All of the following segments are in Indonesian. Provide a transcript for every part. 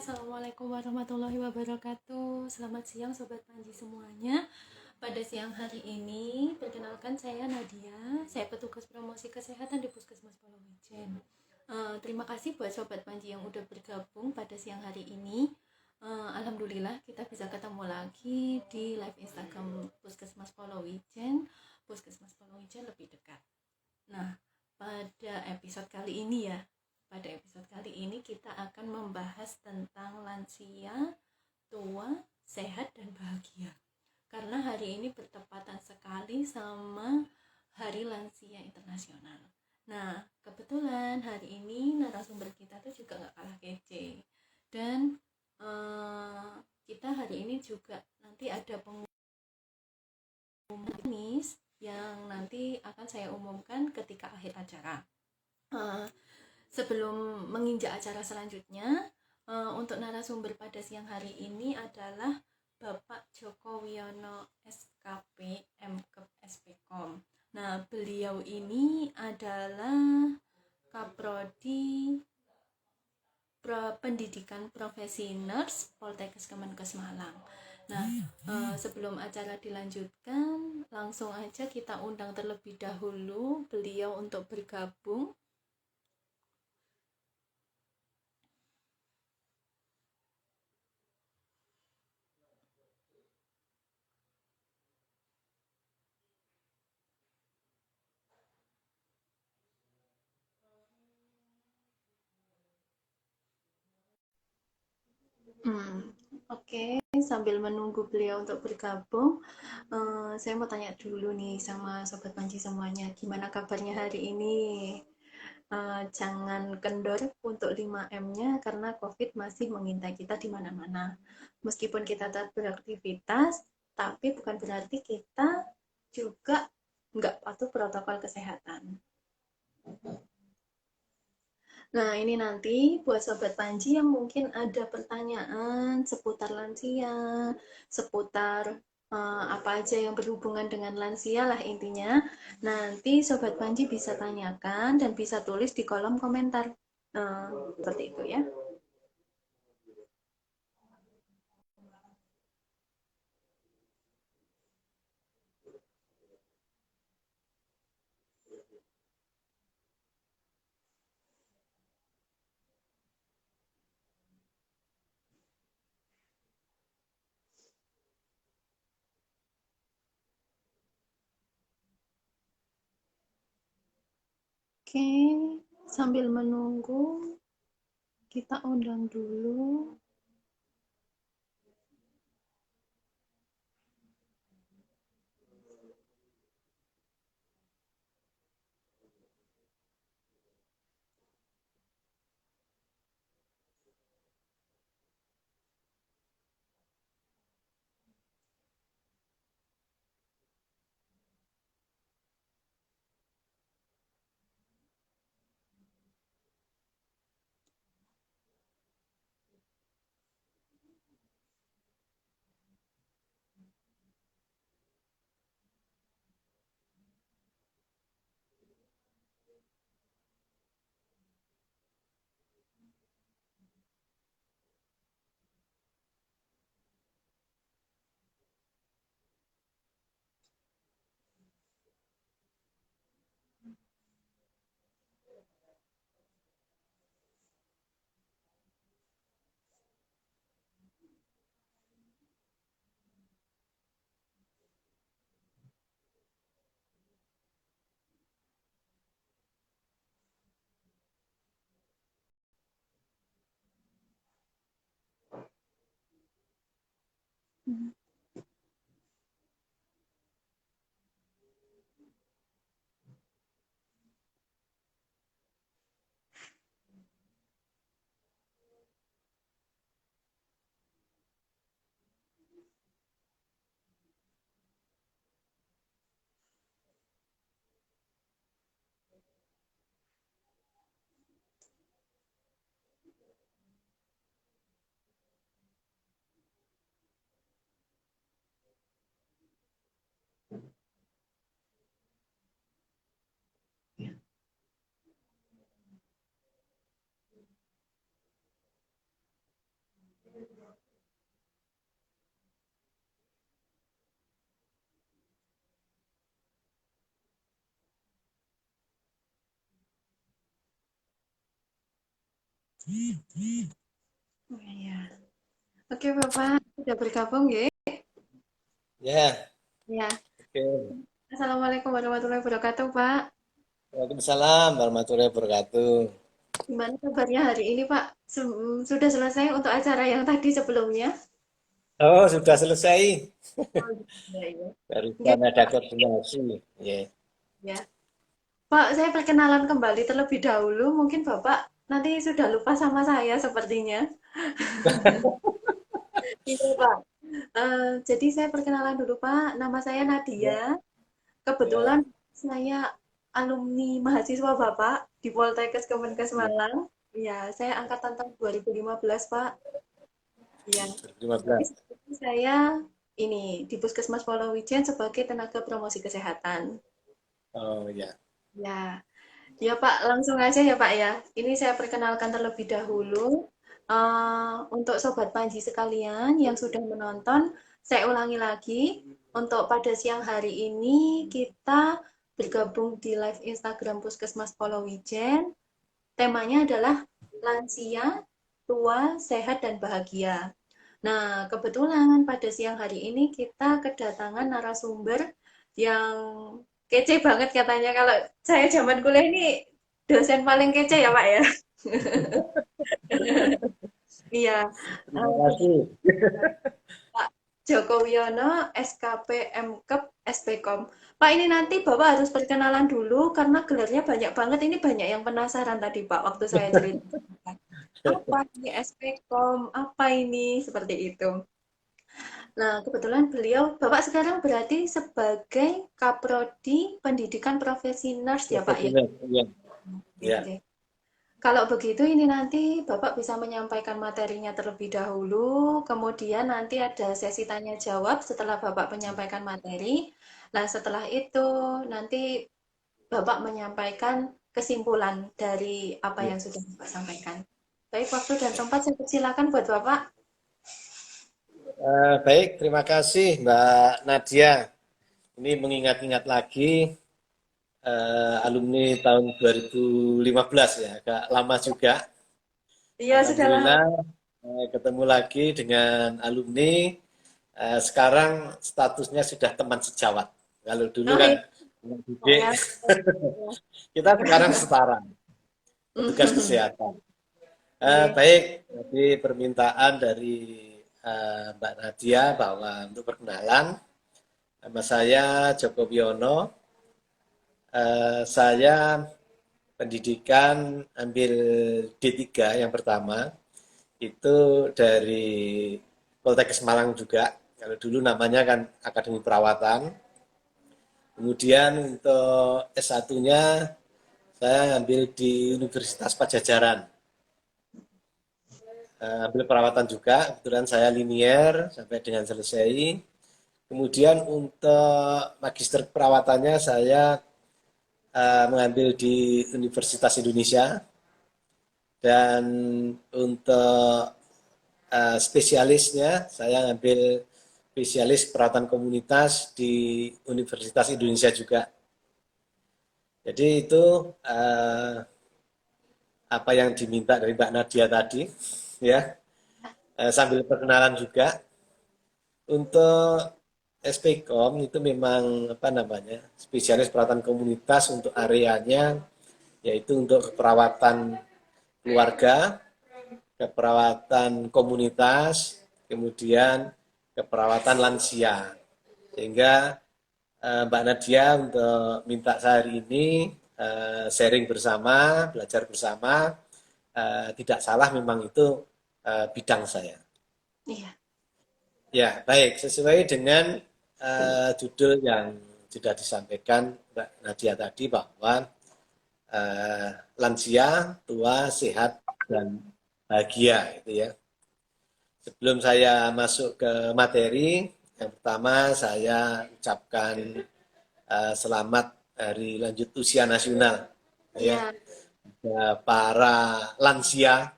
Assalamualaikum warahmatullahi wabarakatuh. Selamat siang Sobat Panji semuanya. Pada siang hari ini, perkenalkan saya Nadia. Saya petugas promosi kesehatan di Puskesmas Polowijen. Terima kasih buat Sobat Panji yang udah bergabung pada siang hari ini. Alhamdulillah kita bisa ketemu lagi di live Instagram Puskesmas Polowijen. Puskesmas Polowijen lebih dekat. Nah, pada episode kali ini kita akan membahas tentang lansia, tua, sehat, dan bahagia. Karena hari ini bertepatan sekali sama Hari Lansia Internasional. Nah, kebetulan hari ini narasumber kita tuh juga gak kalah kece. Dan kita hari ini juga nanti ada pengumuman yang nanti akan saya umumkan ketika akhir acara. Sebelum menginjak acara selanjutnya, untuk narasumber pada siang hari ini adalah Bapak Joko Wiono SKP MKep SPKOM. Nah, beliau ini adalah Kaprodi Pendidikan Profesi Nurse Poltekkes Kemenkes Malang. Nah, sebelum acara dilanjutkan, langsung aja kita undang terlebih dahulu beliau untuk bergabung. Oke, sambil menunggu beliau untuk bergabung, saya mau tanya dulu nih sama Sobat Panji semuanya, gimana kabarnya hari ini? Jangan kendor untuk 5M-nya karena COVID masih mengintai kita di mana-mana. Meskipun kita tetap beraktivitas, tapi bukan berarti kita juga nggak patuh protokol kesehatan. Nah, ini nanti buat Sobat Panji yang mungkin ada pertanyaan seputar lansia, seputar apa aja yang berhubungan dengan lansia lah intinya. Nanti Sobat Panji bisa tanyakan dan bisa tulis di kolom komentar. Seperti itu ya. Oke, sambil menunggu, kita undang dulu. Oh, iya. Oke, Bapak, sudah bergabung ya? Ya, Ya. oke. Assalamualaikum warahmatullahi wabarakatuh, Pak. Waalaikumsalam warahmatullahi wabarakatuh. Gimana kabarnya hari ini, Pak? Sudah selesai untuk acara yang tadi sebelumnya? Oh, sudah selesai. Oh, iya, iya. Oke, Barusan ada Pak. koordinasi. Ya. Ya. Pak, saya perkenalan kembali terlebih dahulu. Mungkin Bapak nanti sudah lupa sama saya sepertinya. Iya, Pak. Jadi saya perkenalan dulu, Pak. Nama saya Ya, Nadia. ya. Kebetulan saya alumni mahasiswa Bapak di Poltekkes Kemenkes Ya. Malang. Ya, saya angkatan tahun 2015, Pak. Iya. Jadi 2015. sekarang saya ini di Puskesmas Polowijen sebagai tenaga promosi kesehatan. Oh, ya. Ya, ya Pak, langsung aja ya Pak ya. Ini saya perkenalkan terlebih dahulu. Untuk Sobat Panji sekalian yang sudah menonton, saya ulangi lagi. Untuk pada siang hari ini kita bergabung di live Instagram Puskesmas Polowijen. Temanya adalah lansia, tua, sehat, dan bahagia. Nah, kebetulan pada siang hari ini kita kedatangan narasumber yang kece banget katanya. Kalau saya zaman kuliah ini dosen paling kece ya, Pak ya. Iya, Terima kasih. Pak Joko Wiono, SKP MKep SPKOM. Pak, ini nanti Bapak harus perkenalan dulu karena gelarnya banyak banget. Ini banyak yang penasaran tadi, Pak, waktu saya cerita. Apa ini SPKOM? Apa ini? Seperti itu. Nah, kebetulan beliau, Bapak sekarang berarti sebagai Kaprodi Pendidikan Profesi Nurse ya, Pak ya? Profesional. Ya, Oke, ya. oke. Kalau begitu ini nanti Bapak bisa menyampaikan materinya terlebih dahulu, kemudian nanti ada sesi tanya jawab setelah Bapak menyampaikan materi. Nah, setelah itu nanti Bapak menyampaikan kesimpulan dari apa Ya. yang sudah Bapak sampaikan. Baik, waktu dan tempat saya persilakan buat Bapak. Baik, terima kasih Mbak Nadia. Ini mengingat-ingat lagi alumni tahun 2015 ya, agak lama juga. Iya, sudah lama. Alhamdulillah ketemu lagi dengan alumni. Sekarang statusnya sudah teman sejawat. Kalau dulu Oh, kan iya. teman didik, Ya. kita sekarang setara, petugas kesehatan. Oke. Baik, jadi permintaan dari Mbak Nadia bahwa untuk perkenalan, nama saya Joko Wiono. Saya pendidikan ambil D3 yang pertama, itu dari Poltekkes Malang juga. Kalau dulu namanya kan Akademi Perawatan. Kemudian untuk S1-nya saya ambil di Universitas Pajajaran. Ambil perawatan juga, kebetulan saya linier sampai dengan selesai. Kemudian untuk magister perawatannya saya mengambil di Universitas Indonesia. Dan untuk spesialisnya saya ambil spesialis perawatan komunitas di Universitas Indonesia juga. Jadi itu uh, apa yang diminta dari Mbak Nadia tadi, ya. Sambil perkenalan juga untuk SPKOM itu memang apa namanya spesialis perawatan komunitas untuk areanya yaitu untuk keperawatan keluarga, keperawatan komunitas, kemudian keperawatan lansia. Sehingga Mbak Nadia untuk minta saya hari ini sharing bersama, belajar bersama, tidak salah memang itu bidang saya. Iya. Ya, baik. Sesuai dengan judul yang sudah disampaikan Mbak Nadia tadi bahwa lansia, tua, sehat, dan bahagia. Itu ya. Sebelum saya masuk ke materi, yang pertama saya ucapkan selamat Hari Lanjut Usia Nasional ya Iya. para lansia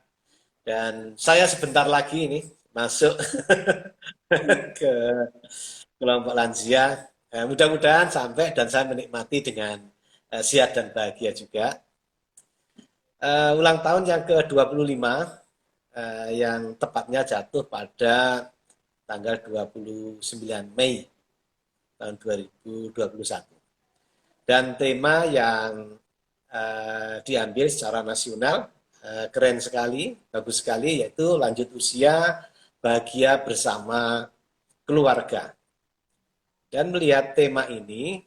dan saya sebentar lagi ini masuk ke kelompok lansia. Mudah-mudahan sampai dan saya menikmati dengan sehat dan bahagia juga. ulang tahun yang ke-25 yang tepatnya jatuh pada tanggal 29 Mei tahun 2021. Dan tema yang diambil secara nasional keren sekali, bagus sekali, yaitu lanjut usia bahagia bersama keluarga. Dan melihat tema ini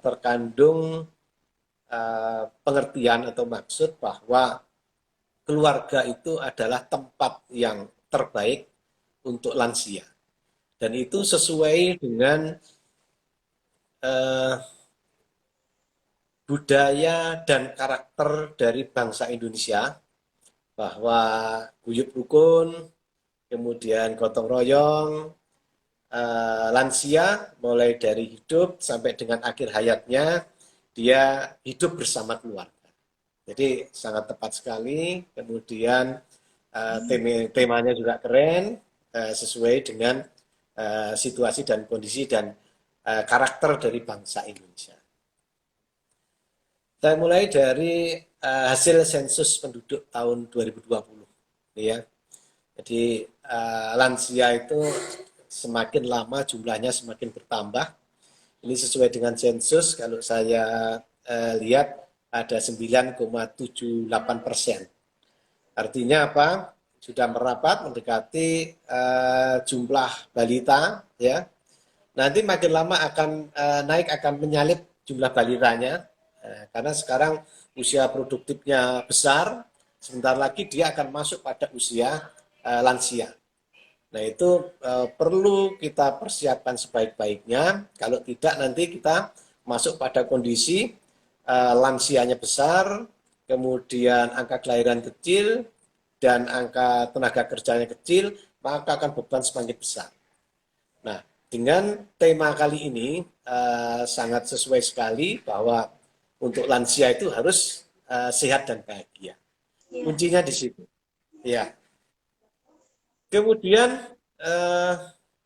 terkandung pengertian atau maksud bahwa keluarga itu adalah tempat yang terbaik untuk lansia. Dan itu sesuai dengan budaya dan karakter dari bangsa Indonesia, bahwa guyub rukun, kemudian gotong royong, lansia mulai dari hidup sampai dengan akhir hayatnya dia hidup bersama keluarga. Jadi sangat tepat sekali. Kemudian temanya juga keren, sesuai dengan situasi dan kondisi dan karakter dari bangsa Indonesia. Saya mulai dari hasil sensus penduduk tahun 2020, ya. Jadi lansia itu semakin lama jumlahnya semakin bertambah. Ini sesuai dengan sensus, kalau saya lihat ada 9,78%. Artinya apa? Sudah merapat mendekati jumlah balita, ya. Nanti makin lama akan naik, akan menyalip jumlah balitanya, karena sekarang usia produktifnya besar, sebentar lagi dia akan masuk pada usia lansia. Nah itu perlu kita persiapkan sebaik-baiknya, kalau tidak nanti kita masuk pada kondisi lansianya besar, kemudian angka kelahiran kecil, dan angka tenaga kerjanya kecil, maka akan beban semakin besar. Nah, dengan tema kali ini sangat sesuai sekali bahwa untuk lansia itu harus sehat dan bahagia. Kuncinya di situ. Ya. Kemudian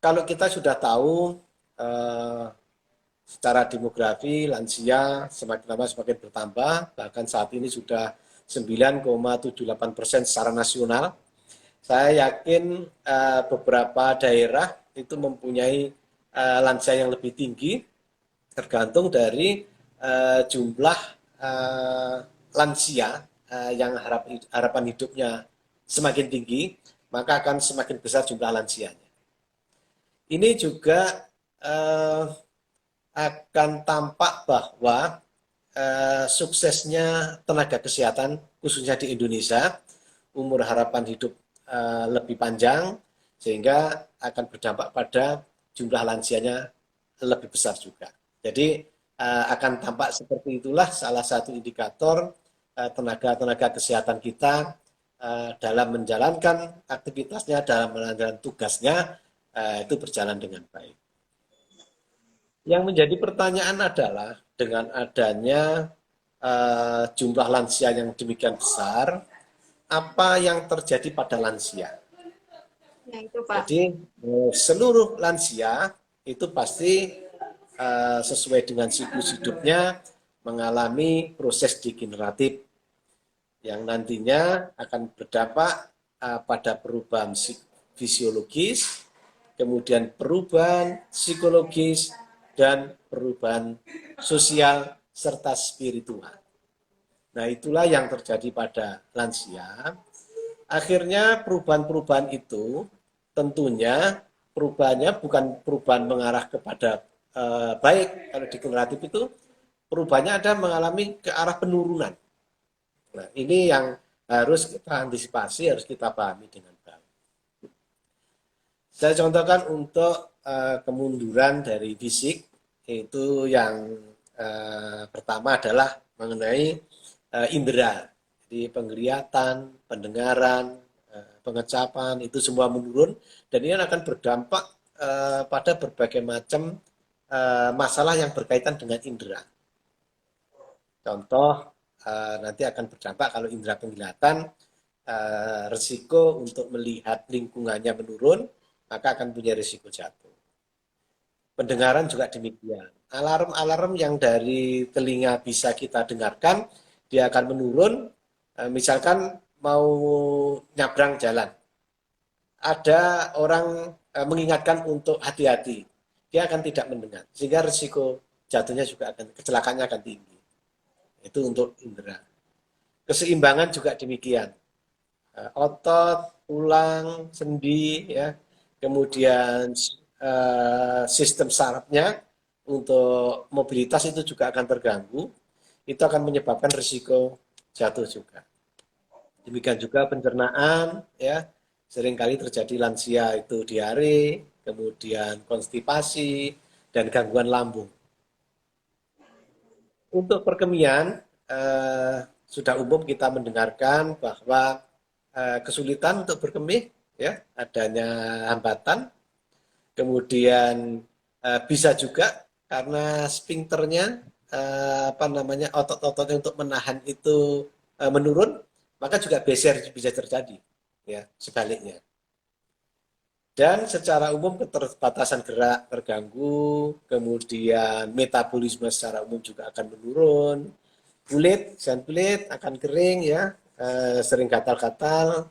kalau kita sudah tahu secara demografi lansia semakin lama semakin bertambah, bahkan saat ini sudah 9,78% secara nasional. Saya yakin beberapa daerah itu mempunyai lansia yang lebih tinggi, tergantung dari jumlah lansia yang harapan hidupnya semakin tinggi, maka akan semakin besar jumlah lansianya. Ini juga akan tampak bahwa suksesnya tenaga kesehatan, khususnya di Indonesia, umur harapan hidup lebih panjang, sehingga akan berdampak pada jumlah lansianya lebih besar juga. Jadi akan tampak seperti itulah salah satu indikator tenaga-tenaga kesehatan kita dalam menjalankan aktivitasnya, dalam menjalankan tugasnya, itu berjalan dengan baik. Yang menjadi pertanyaan adalah dengan adanya jumlah lansia yang demikian besar, apa yang terjadi pada lansia? Ya, itu, Pak. Jadi seluruh lansia itu pasti sesuai dengan siklus hidupnya mengalami proses degeneratif yang nantinya akan berdampak pada perubahan fisiologis, kemudian perubahan psikologis, dan perubahan sosial serta spiritual. Nah, itulah yang terjadi pada lansia. Akhirnya perubahan-perubahan itu tentunya perubahannya bukan perubahan mengarah kepada baik. Kalau degeneratif itu perubahannya ada mengalami ke arah penurunan. Nah, ini yang harus kita antisipasi, harus kita pahami dengan baik. Saya contohkan untuk kemunduran dari fisik, itu yang pertama adalah mengenai indera. Jadi penglihatan, pendengaran, pengecapan, itu semua menurun, dan ini akan berdampak pada berbagai macam masalah yang berkaitan dengan indera. Contoh, nanti akan berdampak kalau indera penglihatan, risiko untuk melihat lingkungannya menurun, maka akan punya risiko jatuh. Pendengaran juga demikian. Alarm-alarm yang dari telinga bisa kita dengarkan, dia akan menurun, Misalkan mau nyabrang jalan, ada orang mengingatkan untuk hati-hati, dia akan tidak mendengar, sehingga risiko jatuhnya juga akan, kecelakaannya akan tinggi. Itu untuk indera. Keseimbangan juga demikian. Otot, tulang, sendi, ya, kemudian sistem sarafnya untuk mobilitas itu juga akan terganggu. Itu akan menyebabkan risiko jatuh juga. Demikian juga pencernaan, ya, seringkali terjadi lansia itu diare, kemudian konstipasi, dan gangguan lambung. Untuk perkemian, sudah umum kita mendengarkan bahwa kesulitan untuk berkemih, ya, adanya hambatan, kemudian bisa juga karena sphincternya, apa namanya, otot-ototnya untuk menahan itu menurun, maka juga beser bisa terjadi, ya, sebaliknya. Dan secara umum keterbatasan gerak terganggu, kemudian metabolisme secara umum juga akan menurun, kulit akan kering, ya, sering gatal-gatal,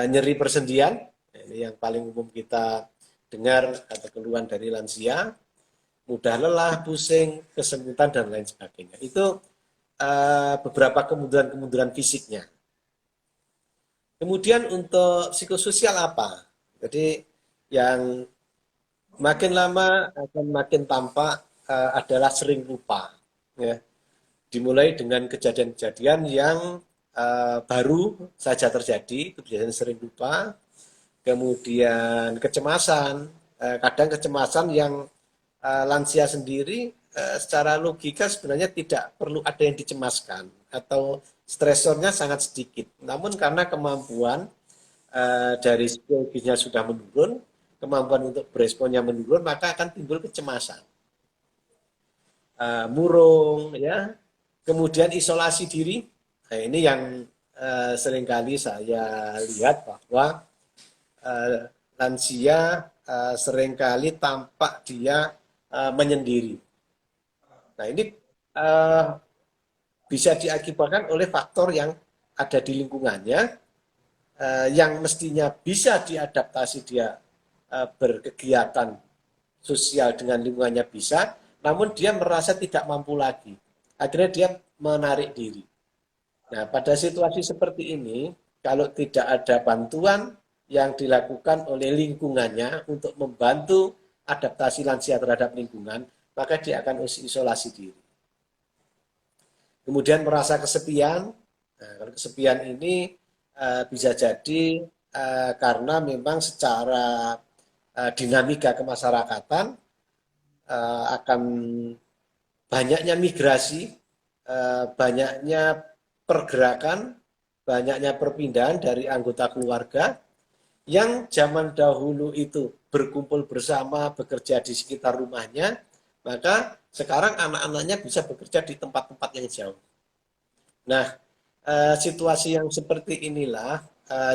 nyeri persendian, ini yang paling umum kita dengar atau keluhan dari lansia, mudah lelah, pusing, kesemutan dan lain sebagainya. Itu beberapa kemunduran-kemunduran fisiknya. Kemudian untuk psikososial apa? Jadi yang makin lama akan makin tampak adalah sering lupa, ya. Dimulai dengan kejadian-kejadian yang baru saja terjadi, itu biasanya sering lupa. Kemudian kecemasan, kadang kecemasan yang lansia sendiri secara logika sebenarnya tidak perlu ada yang dicemaskan atau stresornya sangat sedikit. Namun karena kemampuan dari psikologisnya sudah menurun, kemampuan untuk beresponnya menurun, maka akan timbul kecemasan, murung, ya, kemudian isolasi diri. Nah, ini yang seringkali saya lihat bahwa lansia seringkali tampak dia menyendiri. Nah, ini bisa diakibatkan oleh faktor yang ada di lingkungannya, yang mestinya bisa diadaptasi dia berkegiatan sosial dengan lingkungannya bisa, namun dia merasa tidak mampu lagi. Akhirnya dia menarik diri. Nah, pada situasi seperti ini, kalau tidak ada bantuan yang dilakukan oleh lingkungannya untuk membantu adaptasi lansia terhadap lingkungan, maka dia akan isolasi diri. Kemudian merasa kesepian. Nah, kalau kesepian ini bisa jadi karena memang secara dinamika kemasyarakatan akan banyaknya migrasi, banyaknya pergerakan, banyaknya perpindahan dari anggota keluarga yang zaman dahulu itu berkumpul bersama, bekerja di sekitar rumahnya, maka sekarang anak-anaknya bisa bekerja di tempat-tempat yang jauh. Nah, situasi yang seperti inilah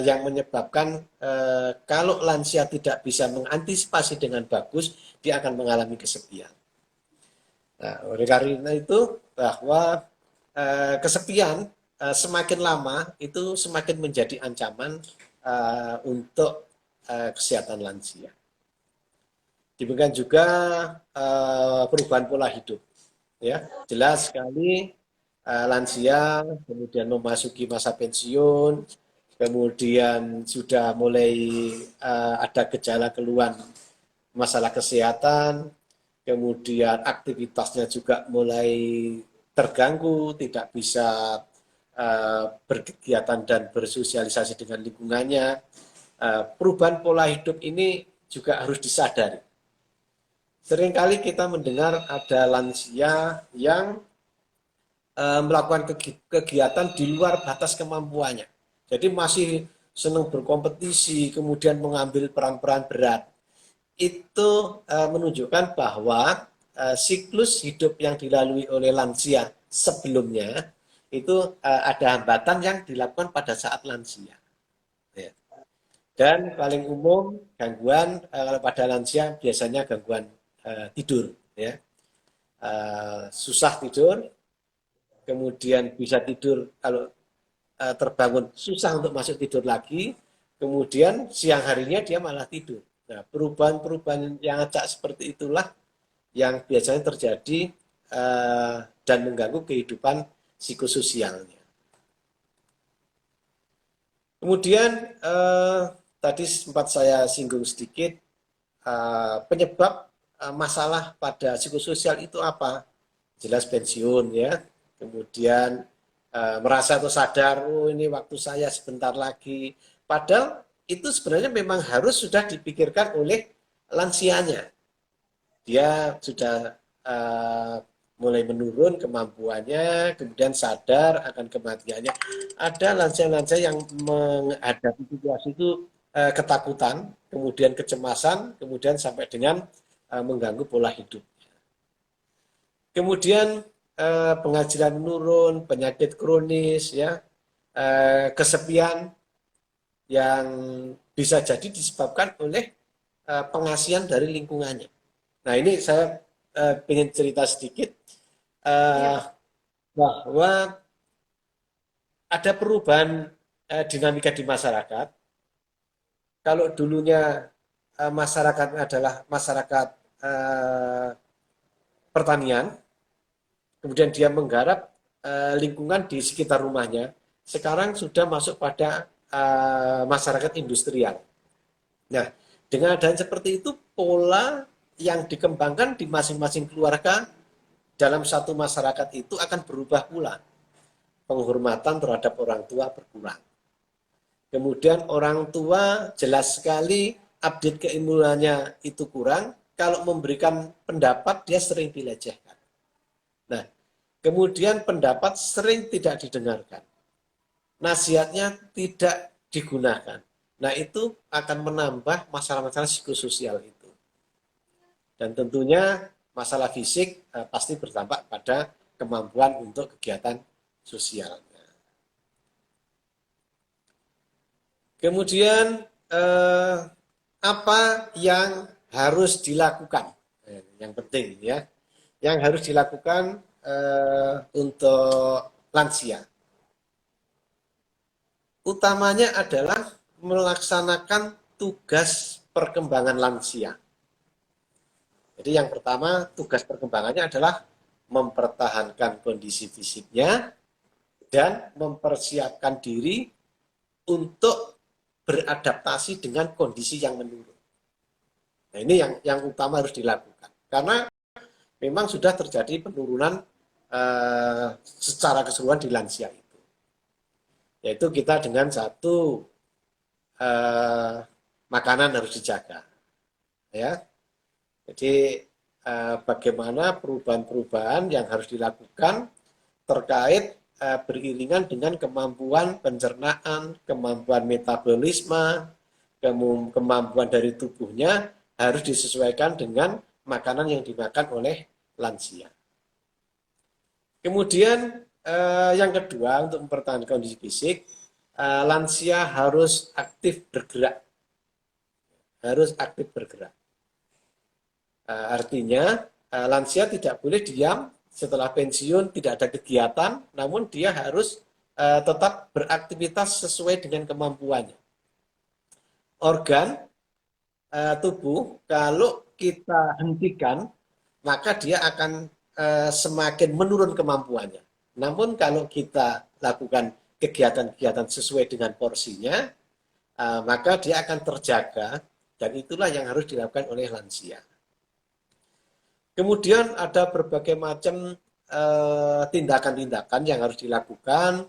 yang menyebabkan kalau lansia tidak bisa mengantisipasi dengan bagus, dia akan mengalami kesepian. Nah, oleh karena itu bahwa kesepian semakin lama itu semakin menjadi ancaman untuk kesehatan lansia. Demikian juga perubahan pola hidup, ya, jelas sekali lansia kemudian memasuki masa pensiun, kemudian sudah mulai ada gejala keluhan masalah kesehatan, kemudian aktivitasnya juga mulai terganggu, tidak bisa berkegiatan dan bersosialisasi dengan lingkungannya. Perubahan pola hidup ini juga harus disadari. Seringkali kita mendengar ada lansia yang melakukan kegiatan di luar batas kemampuannya. Jadi masih senang berkompetisi, kemudian mengambil peran-peran berat. Itu menunjukkan bahwa siklus hidup yang dilalui oleh lansia sebelumnya itu ada hambatan yang dilakukan pada saat lansia. Ya. Dan paling umum gangguan pada lansia biasanya gangguan tidur, ya. Susah tidur, kemudian bisa tidur kalau terbangun susah untuk masuk tidur lagi, kemudian siang harinya dia malah tidur. Nah, perubahan-perubahan yang acak seperti itulah yang biasanya terjadi dan mengganggu kehidupan psikososialnya. Kemudian tadi sempat saya singgung sedikit penyebab masalah pada psikososial itu apa? Jelas pensiun ya. Kemudian merasa atau sadar, oh ini waktu saya sebentar lagi. Padahal itu sebenarnya memang harus sudah dipikirkan oleh lansianya. Dia sudah mulai menurun kemampuannya, kemudian sadar akan kematiannya. Ada lansia-lansia yang menghadapi situasi itu ketakutan, kemudian kecemasan, kemudian sampai dengan mengganggu pola hidup. Kemudian penghasilan menurun, penyakit kronis, ya, kesepian yang bisa jadi disebabkan oleh pengasihan dari lingkungannya. Nah ini saya ingin cerita sedikit bahwa ada perubahan dinamika di masyarakat. Kalau dulunya masyarakat adalah masyarakat pertanian, kemudian dia menggarap lingkungan di sekitar rumahnya, sekarang sudah masuk pada masyarakat industrial. Nah, dengan adanya seperti itu, pola yang dikembangkan di masing-masing keluarga dalam satu masyarakat itu akan berubah pula. Penghormatan terhadap orang tua berkurang. Kemudian orang tua jelas sekali update keilmuannya itu kurang, kalau memberikan pendapat dia sering dilecehkan. Nah, kemudian pendapat sering tidak didengarkan. Nasihatnya tidak digunakan. Nah, itu akan menambah masalah-masalah psikososial itu. Dan tentunya masalah fisik pasti berdampak pada kemampuan untuk kegiatan sosialnya. Kemudian apa yang harus dilakukan? Yang penting ya, yang harus dilakukan untuk lansia. Utamanya adalah melaksanakan tugas perkembangan lansia. Jadi yang pertama, tugas perkembangannya adalah mempertahankan kondisi fisiknya dan mempersiapkan diri untuk beradaptasi dengan kondisi yang menurun. Nah, ini yang utama harus dilakukan. Karena memang sudah terjadi penurunan secara keseluruhan di lansia itu. Yaitu kita dengan satu makanan harus dijaga. Ya. Jadi bagaimana perubahan-perubahan yang harus dilakukan terkait beriringan dengan kemampuan pencernaan, kemampuan metabolisme, kemampuan dari tubuhnya harus disesuaikan dengan makanan yang dimakan oleh lansia. Kemudian yang kedua, untuk mempertahankan kondisi fisik, lansia harus aktif bergerak. Harus aktif bergerak. Artinya lansia tidak boleh diam setelah pensiun, tidak ada kegiatan, namun dia harus tetap beraktivitas sesuai dengan kemampuannya. Organ tubuh kalau kita hentikan, maka dia akan semakin menurun kemampuannya. Namun kalau kita lakukan kegiatan-kegiatan sesuai dengan porsinya, maka dia akan terjaga, dan itulah yang harus dilakukan oleh lansia. Kemudian ada berbagai macam tindakan-tindakan yang harus dilakukan.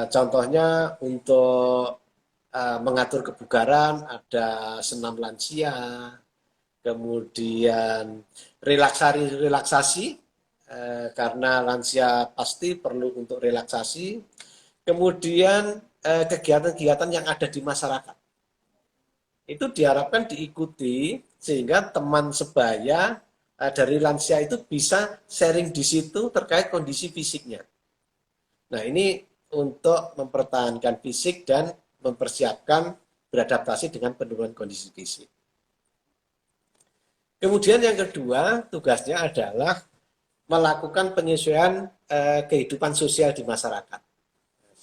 Contohnya untuk mengatur kebugaran, ada senam lansia, kemudian relaksasi, karena lansia pasti perlu untuk relaksasi. Kemudian kegiatan-kegiatan yang ada di masyarakat. Itu diharapkan diikuti sehingga teman sebaya dari lansia itu bisa sharing di situ terkait kondisi fisiknya. Nah, ini untuk mempertahankan fisik dan mempersiapkan beradaptasi dengan penurunan kondisi fisik. Kemudian yang kedua, tugasnya adalah melakukan penyesuaian kehidupan sosial di masyarakat.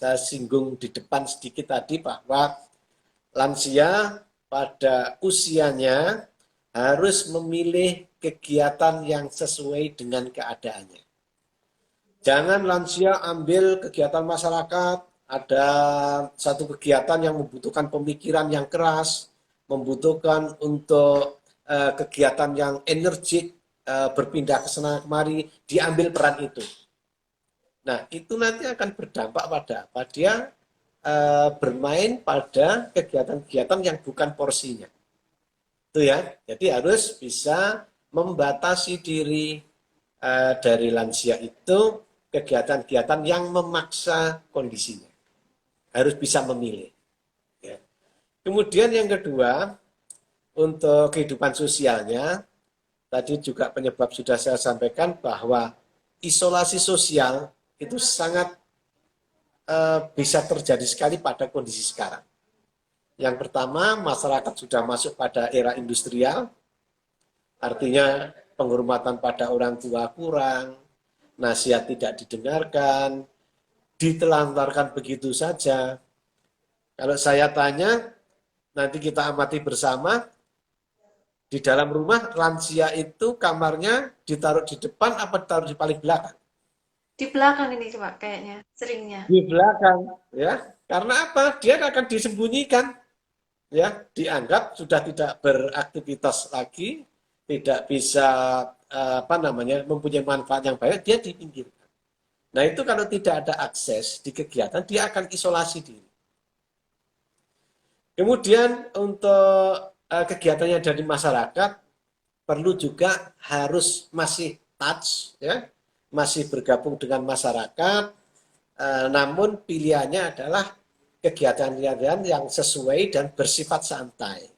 saya singgung di depan sedikit tadi bahwa lansia pada usianya harus memilih kegiatan yang sesuai dengan keadaannya. Jangan lansia ambil kegiatan masyarakat, ada satu kegiatan yang membutuhkan pemikiran yang keras, membutuhkan untuk kegiatan yang energik, berpindah ke sana kemari, diambil peran itu. Nah, itu nanti akan berdampak pada apa? Dia bermain pada kegiatan-kegiatan yang bukan porsinya. Itu ya. Jadi harus bisa membatasi diri dari lansia itu kegiatan-kegiatan yang memaksa kondisinya. Harus bisa memilih. Ya. Kemudian yang kedua, untuk kehidupan sosialnya, tadi juga penyebab sudah saya sampaikan bahwa isolasi sosial itu sangat bisa terjadi sekali pada kondisi sekarang. Yang pertama, masyarakat sudah masuk pada era industrial, artinya penghormatan pada orang tua kurang, nasihat tidak didengarkan, ditelantarkan begitu saja. Kalau saya tanya, nanti kita amati bersama, di dalam rumah lansia itu kamarnya ditaruh di depan apa ditaruh di paling belakang? Di belakang ini coba kayaknya, seringnya. Di belakang, ya. Karena apa? Dia akan disembunyikan, ya, dianggap sudah tidak beraktivitas lagi, tidak bisa apa namanya mempunyai manfaat yang baik, dia dipinggirkan. Nah itu kalau tidak ada akses di kegiatan, dia akan isolasi diri. Kemudian untuk kegiatannya dari masyarakat perlu juga harus masih touch, ya, masih bergabung dengan masyarakat, namun pilihannya adalah kegiatan-kegiatan yang sesuai dan bersifat santai.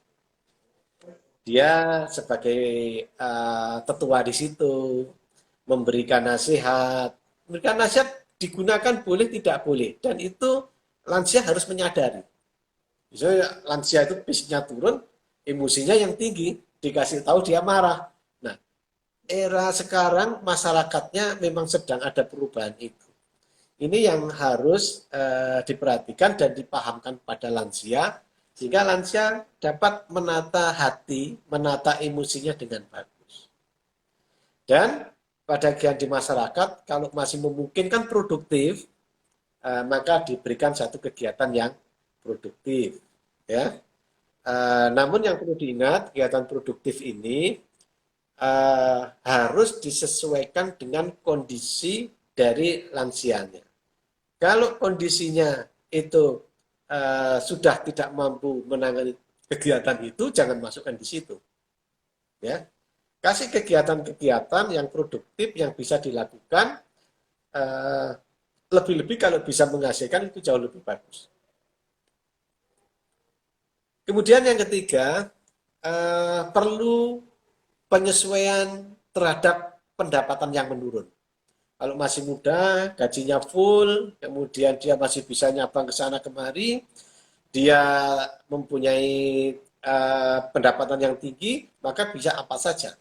Dia sebagai tetua di situ memberikan nasihat. Memberikan nasihat digunakan boleh tidak boleh, dan itu lansia harus menyadari. Misalnya lansia itu fisiknya turun, emosinya yang tinggi, dikasih tahu dia marah. Nah, era sekarang masyarakatnya memang sedang ada perubahan itu. Ini yang harus diperhatikan dan dipahamkan pada lansia, sehingga lansia dapat menata hati, menata emosinya dengan bagus. Dan pada bagian di masyarakat, kalau masih memungkinkan produktif, maka diberikan satu kegiatan yang produktif. Ya. Namun yang perlu diingat, kegiatan produktif ini harus disesuaikan dengan kondisi dari lansianya. Kalau kondisinya itu sudah tidak mampu menangani kegiatan itu, jangan masukkan di situ. Ya. Kasih kegiatan-kegiatan yang produktif yang bisa dilakukan, lebih-lebih kalau bisa menghasilkan itu jauh lebih bagus. Kemudian yang ketiga, perlu penyesuaian terhadap pendapatan yang menurun. Kalau masih muda, gajinya full, kemudian dia masih bisa nyabang ke sana kemari, dia mempunyai pendapatan yang tinggi, maka bisa apa saja.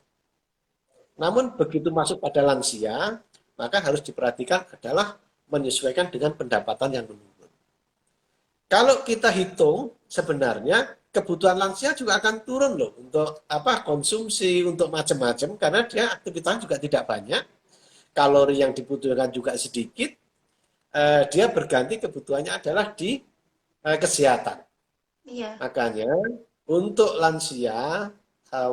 Namun begitu masuk pada lansia, maka harus diperhatikan adalah menyesuaikan dengan pendapatan yang menurun. Kalau kita hitung, sebenarnya kebutuhan lansia juga akan turun loh untuk apa konsumsi, untuk macam-macam, karena dia aktivitas juga tidak banyak, kalori yang dibutuhkan juga sedikit, dia berganti kebutuhannya adalah di kesehatan. Iya. Makanya untuk lansia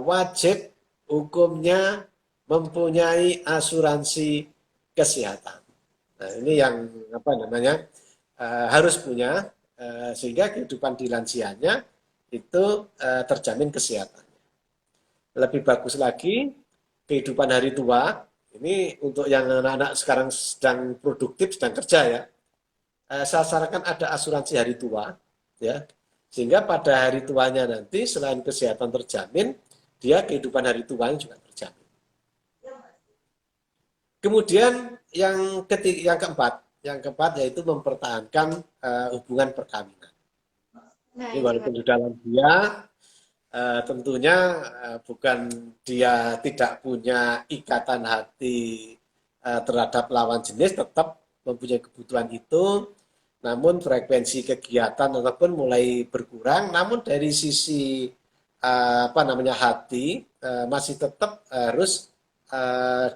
wajib hukumnya mempunyai asuransi kesehatan. Nah, ini yang apa namanya harus punya sehingga kehidupan di lansianya itu terjamin kesehatannya. Lebih bagus lagi kehidupan hari tua. Ini untuk yang anak-anak sekarang sedang produktif, sedang kerja ya. Saya sarankan ada asuransi hari tua, ya, sehingga pada hari tuanya nanti selain kesehatan terjamin, dia kehidupan hari tuanya juga terjamin. Kemudian yang keempat yaitu mempertahankan hubungan perkawinan. Nah, Ini ini walaupun sudah lansia, tentunya bukan dia tidak punya ikatan hati terhadap lawan jenis, tetap mempunyai kebutuhan itu, namun frekuensi kegiatan ataupun mulai berkurang, namun dari sisi apa namanya hati masih tetap harus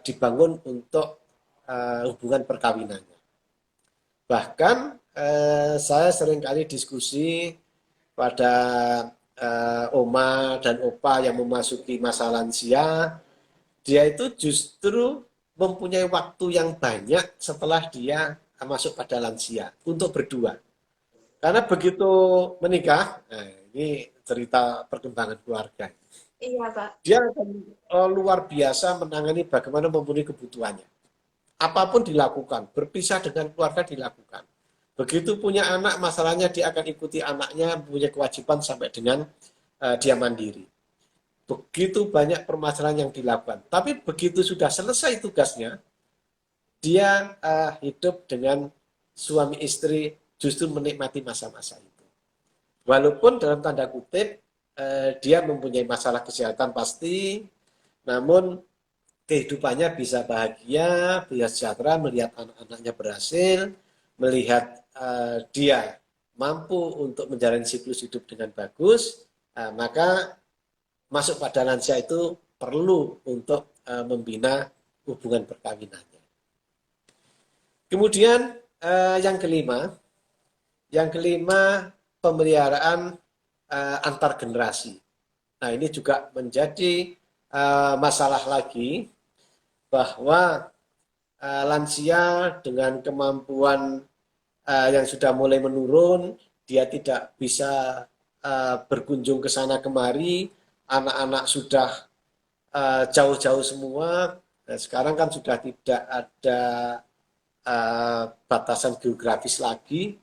dibangun untuk hubungan perkawinannya. Bahkan saya seringkali diskusi pada oma dan opa yang memasuki masa lansia, dia itu justru mempunyai waktu yang banyak setelah dia masuk pada lansia untuk berdua. Karena begitu menikah, nah ini cerita perkembangan keluarga. Iya, Pak. Dia akan luar biasa menangani bagaimana memenuhi kebutuhannya. Apapun dilakukan, berpisah dengan keluarga dilakukan. Begitu punya anak, masalahnya dia akan ikuti anaknya, punya kewajiban sampai dengan dia mandiri. Begitu banyak permasalahan yang dilakukan. Tapi begitu sudah selesai tugasnya, dia hidup dengan suami istri justru menikmati masa-masa itu. Walaupun dalam tanda kutip dia mempunyai masalah kesehatan pasti, namun kehidupannya bisa bahagia, bisa sejahtera, melihat anak-anaknya berhasil, melihat dia mampu untuk menjalani siklus hidup dengan bagus, maka masuk pada lansia itu perlu untuk membina hubungan perkawinannya. Kemudian yang kelima pemeliharaan antar generasi. Nah ini juga menjadi masalah lagi bahwa lansia dengan kemampuan yang sudah mulai menurun, dia tidak bisa berkunjung ke sana kemari, anak-anak sudah jauh-jauh semua. Nah, sekarang kan sudah tidak ada batasan geografis lagi.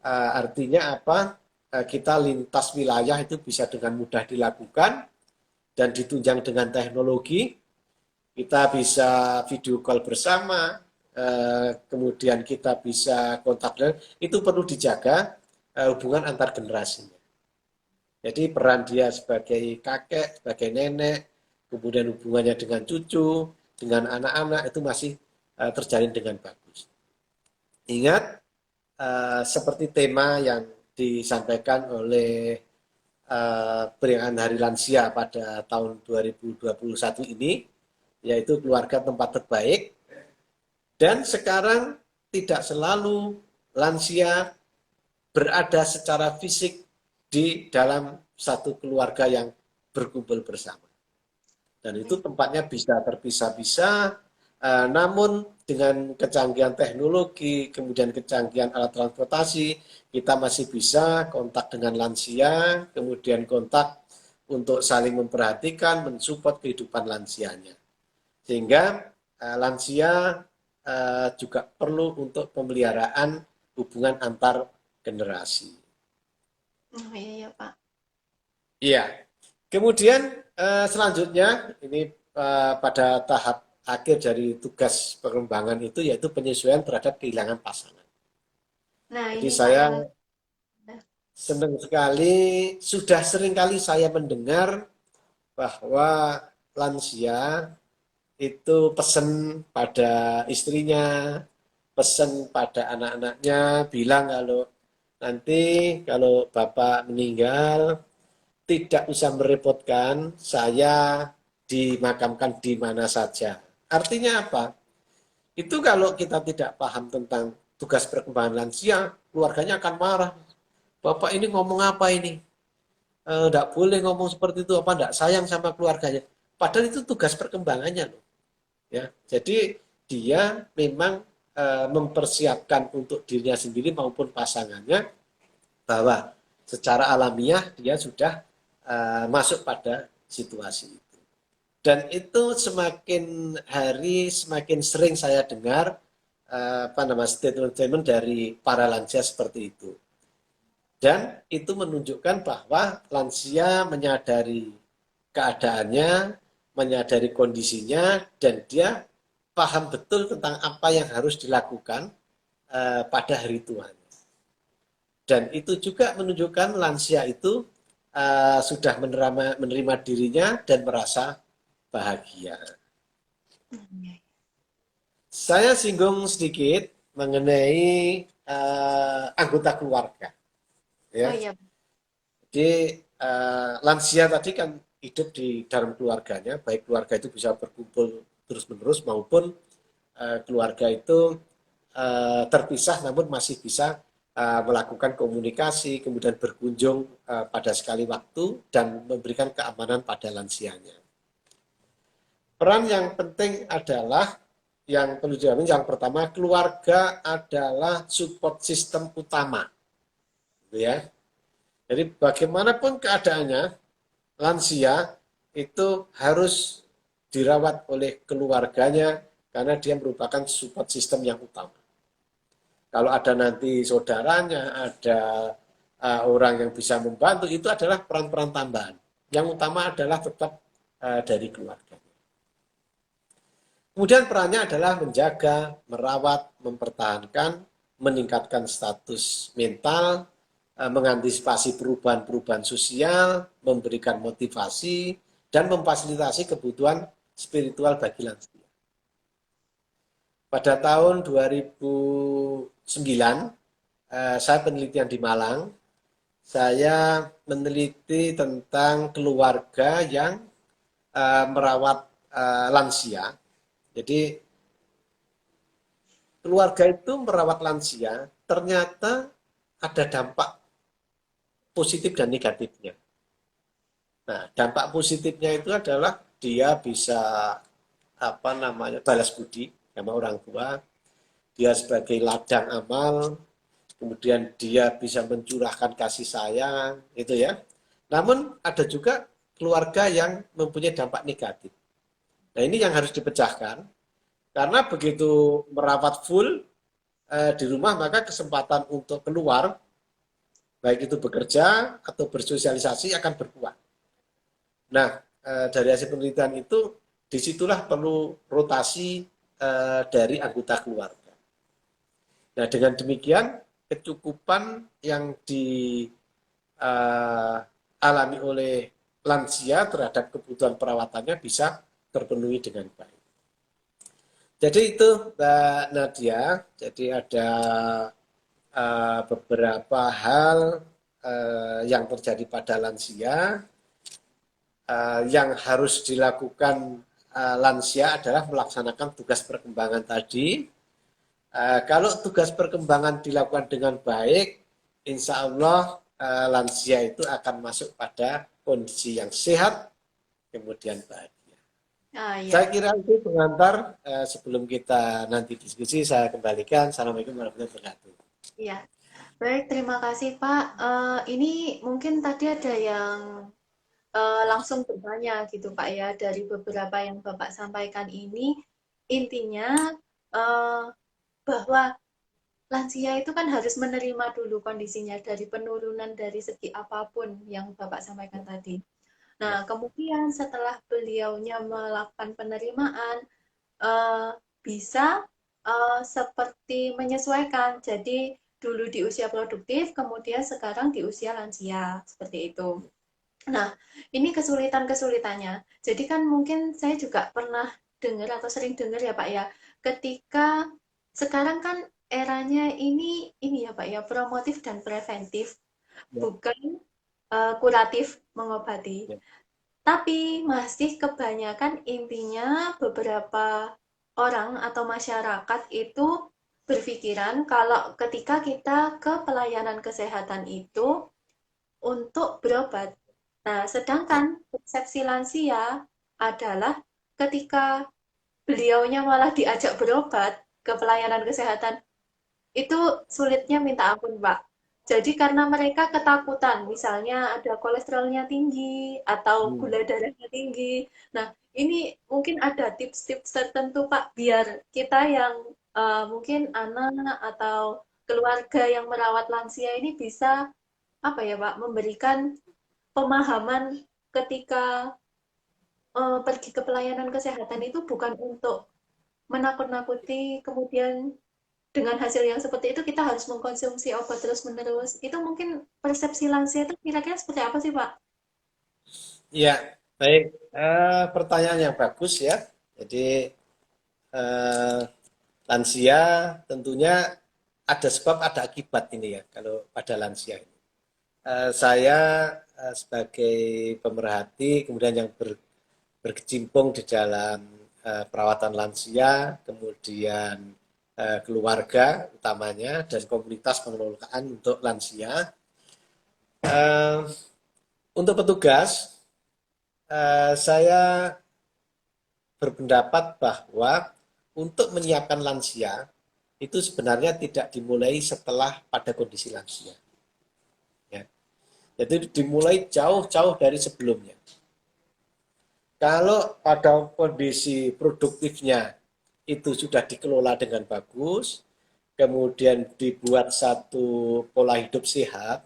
Artinya apa? Kita lintas wilayah itu bisa dengan mudah dilakukan dan ditunjang dengan teknologi. Kita bisa video call bersama, kemudian kita bisa kontak, itu perlu dijaga hubungan antar generasinya. Jadi peran dia sebagai kakek, sebagai nenek, kemudian hubungannya dengan cucu, dengan anak-anak itu masih terjalin dengan bagus. Ingat, seperti tema yang disampaikan oleh peringatan Hari Lansia pada tahun 2021 ini, yaitu keluarga tempat terbaik. Dan sekarang tidak selalu lansia berada secara fisik di dalam satu keluarga yang berkumpul bersama. Dan itu tempatnya bisa terpisah-pisah, namun dengan kecanggihan teknologi, kemudian kecanggihan alat transportasi, kita masih bisa kontak dengan lansia, kemudian kontak untuk saling memperhatikan, mensupport kehidupan lansianya. Sehingga lansia juga perlu untuk pemeliharaan hubungan antar generasi. Oh iya, ya, Pak. Iya. Kemudian selanjutnya ini pada tahap akhir dari tugas pengembangan itu yaitu penyesuaian terhadap kehilangan pasangan. Nah, Jadi ini Pak saya yang senang sekali, sudah sering kali saya mendengar bahwa lansia itu pesan pada istrinya, pesan pada anak-anaknya, bilang kalau nanti kalau bapak meninggal tidak usah merepotkan, saya dimakamkan di mana saja. Artinya apa? Itu kalau kita tidak paham tentang tugas perkembangan lansia, keluarganya akan marah. Bapak ini ngomong apa ini? Enggak boleh ngomong seperti itu, apa enggak sayang sama keluarganya. Padahal itu tugas perkembangannya loh. Ya, jadi dia memang mempersiapkan untuk dirinya sendiri maupun pasangannya bahwa secara alamiah dia sudah masuk pada situasi itu. Dan itu semakin hari semakin sering saya dengar statement-statement dari para lansia seperti itu. Dan itu menunjukkan bahwa lansia menyadari keadaannya, menyadari kondisinya, dan dia paham betul tentang apa yang harus dilakukan pada hari tuanya. Dan itu juga menunjukkan lansia itu sudah menerima dirinya dan merasa bahagia. Saya singgung sedikit mengenai anggota keluarga. Oh Ya. iya. Jadi lansia tadi kan hidup di dalam keluarganya, baik keluarga itu bisa berkumpul terus-menerus maupun keluarga itu terpisah namun masih bisa melakukan komunikasi, kemudian berkunjung pada sekali waktu dan memberikan keamanan pada lansianya. Peran yang penting adalah yang perlu diambil yang pertama keluarga adalah support system utama, gitu ya. Jadi bagaimanapun keadaannya, lansia itu harus dirawat oleh keluarganya karena dia merupakan support system yang utama. Kalau ada nanti saudaranya, ada orang yang bisa membantu, itu adalah peran-peran tambahan. Yang utama adalah tetap dari keluarga. Kemudian perannya adalah menjaga, merawat, mempertahankan, meningkatkan status mental, mengantisipasi perubahan-perubahan sosial, memberikan motivasi, dan memfasilitasi kebutuhan spiritual bagi lansia. Pada tahun 2009, saya penelitian di Malang, saya meneliti tentang keluarga yang merawat lansia. Jadi keluarga itu merawat lansia, ternyata ada dampak positif dan negatifnya. Nah, dampak positifnya itu adalah dia bisa balas budi sama orang tua, dia sebagai ladang amal, kemudian dia bisa mencurahkan kasih sayang, itu ya. Namun ada juga keluarga yang mempunyai dampak negatif. Nah, ini yang harus dipecahkan karena begitu merawat full di rumah maka kesempatan untuk keluar baik itu bekerja atau bersosialisasi akan berkurang. Nah, dari hasil penelitian itu disitulah perlu rotasi dari anggota keluarga. Nah, dengan demikian kecukupan yang dialami oleh lansia terhadap kebutuhan perawatannya bisa terpenuhi dengan baik. Jadi itu Mbak Nadia, jadi ada beberapa hal yang terjadi pada lansia yang harus dilakukan lansia adalah melaksanakan tugas perkembangan tadi. Kalau tugas perkembangan dilakukan dengan baik, insya Allah lansia itu akan masuk pada kondisi yang sehat, kemudian bahagia. Ah Saya iya. kira itu pengantar sebelum kita nanti diskusi, saya kembalikan. Assalamualaikum warahmatullahi wabarakatuh. Iya. Baik, terima kasih Pak. Ini mungkin tadi ada yang langsung bertanya gitu Pak ya dari beberapa yang Bapak sampaikan ini intinya eh, bahwa lansia itu kan harus menerima dulu kondisinya dari penurunan dari segi apapun yang Bapak sampaikan tadi. Nah, Ya. kemudian setelah beliaunya melakukan penerimaan, eh, bisa seperti menyesuaikan. Jadi dulu di usia produktif, kemudian sekarang di usia lansia, seperti itu. Nah, ini kesulitan-kesulitannya. Jadi kan mungkin saya juga pernah dengar atau sering dengar ya Pak ya, ketika sekarang kan eranya ini ya Pak ya, promotif dan preventif, Ya. bukan kuratif mengobati. Ya. Tapi masih kebanyakan intinya beberapa orang atau masyarakat itu berpikiran kalau ketika kita ke pelayanan kesehatan itu untuk berobat. Nah, sedangkan persepsi lansia adalah ketika beliaunya malah diajak berobat ke pelayanan kesehatan, itu sulitnya minta ampun, Pak. Jadi karena mereka ketakutan, misalnya ada kolesterolnya tinggi atau Hmm. gula darahnya tinggi. Nah, ini mungkin ada tips-tips tertentu, Pak, biar kita yang mungkin anak atau keluarga yang merawat lansia ini bisa apa ya, Pak, memberikan pemahaman ketika pergi ke pelayanan kesehatan itu bukan untuk menakut-nakuti, kemudian dengan hasil yang seperti itu kita harus mengkonsumsi obat terus-menerus. Itu mungkin persepsi lansia itu kira-kira seperti apa sih, Pak? Ya, baik. Pertanyaan yang bagus ya. Jadi lansia tentunya ada sebab ada akibat ini ya kalau pada lansia ini. Saya sebagai pemerhati kemudian yang berkecimpung di dalam perawatan lansia, kemudian keluarga utamanya dan komunitas pengelolaan untuk lansia. Untuk petugas, saya berpendapat bahwa untuk menyiapkan lansia itu sebenarnya tidak dimulai setelah pada kondisi lansia. Ya. Jadi dimulai jauh-jauh dari sebelumnya. Kalau pada kondisi produktifnya itu sudah dikelola dengan bagus, kemudian dibuat satu pola hidup sehat,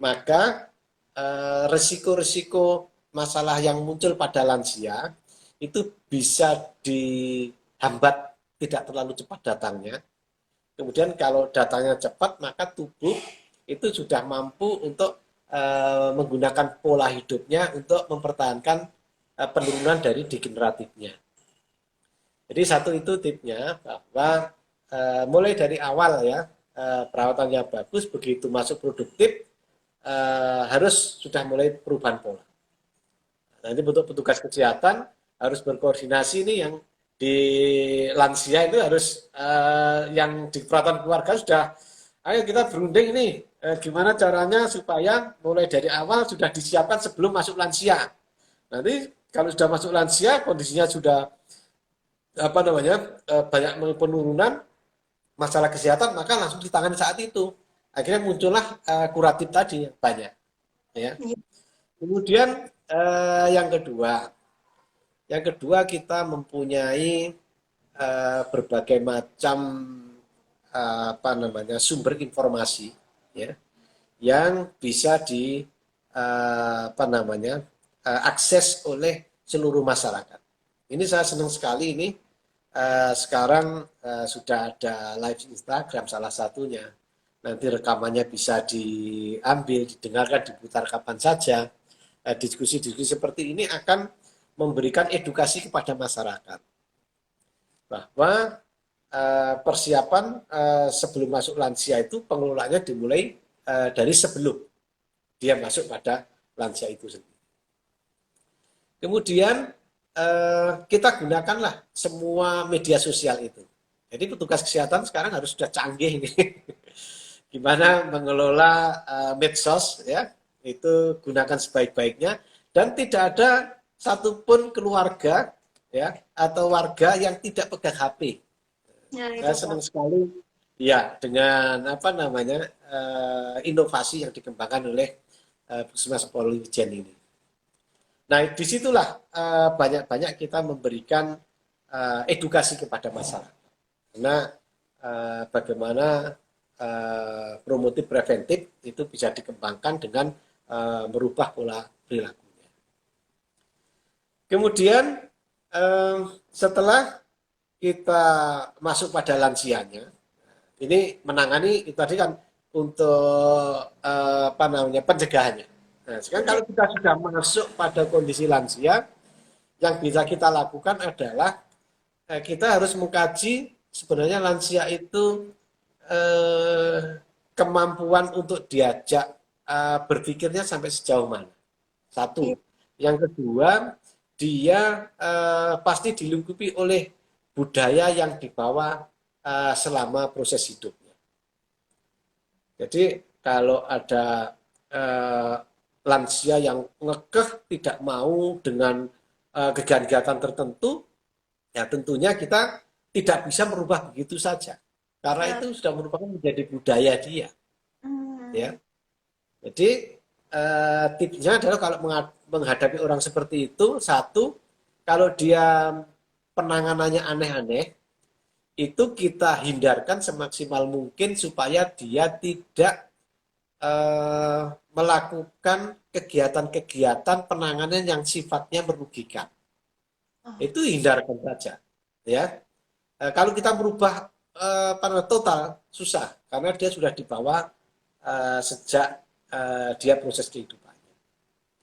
maka resiko-resiko masalah yang muncul pada lansia itu bisa dihambat tidak terlalu cepat datangnya. Kemudian kalau datangnya cepat, maka tubuh itu sudah mampu untuk menggunakan pola hidupnya untuk mempertahankan penurunan dari degeneratifnya. Jadi satu itu tipnya bahwa mulai dari awal ya perawatannya bagus, begitu masuk produktif harus sudah mulai perubahan pola. Nanti untuk petugas kesehatan harus berkoordinasi nih yang di lansia itu harus yang di perawatan keluarga sudah, ayo kita berunding nih gimana caranya supaya mulai dari awal sudah disiapkan sebelum masuk lansia. Nanti kalau sudah masuk lansia kondisinya sudah banyak penurunan masalah kesehatan, maka langsung ditangani saat itu. Akhirnya muncullah kuratif tadi yang banyak. Ya. Kemudian yang kedua kita mempunyai berbagai macam sumber informasi ya yang bisa akses oleh seluruh masyarakat. Ini saya senang sekali ini sekarang sudah ada live Instagram salah satunya. Nanti rekamannya bisa diambil, didengarkan, diputar kapan saja. Diskusi-diskusi seperti ini akan memberikan edukasi kepada masyarakat bahwa persiapan sebelum masuk lansia itu pengelolaannya dimulai dari sebelum dia masuk pada lansia itu sendiri. Kemudian kita gunakanlah semua media sosial itu. Jadi petugas kesehatan sekarang harus sudah canggih nih. Gimana mengelola medsos ya, itu gunakan sebaik-baiknya dan tidak ada satupun keluarga ya atau warga yang tidak pegang HP. Ya, saya senang sekali ya dengan inovasi yang dikembangkan oleh Puskesmas Polowijen ini. Nah, disitulah banyak-banyak kita memberikan edukasi kepada masyarakat. Karena bagaimana promotif preventif itu bisa dikembangkan dengan merubah pola perilakunya. Kemudian setelah kita masuk pada lansianya, ini menangani itu tadi kan untuk pencegahannya. Nah, sekarang kalau kita sudah masuk pada kondisi lansia, yang bisa kita lakukan adalah kita harus mengkaji sebenarnya lansia itu kemampuan untuk diajak berpikirnya sampai sejauh mana. Satu. Yang kedua, dia pasti dilingkupi oleh budaya yang dibawa selama proses hidupnya. Jadi kalau ada lansia yang ngekeh tidak mau dengan kegiatan tertentu, ya tentunya kita tidak bisa merubah begitu saja. Karena itu sudah merupakan menjadi budaya dia. Ya. Jadi tipsnya adalah kalau menghadapi orang seperti itu, satu, kalau dia penanganannya aneh-aneh, itu kita hindarkan semaksimal mungkin supaya dia tidak melakukan kegiatan-kegiatan penanganan yang sifatnya merugikan. Itu hindarkan saja. Ya. Kalau kita merubah total susah karena dia sudah dibawa sejak dia proses kehidupannya.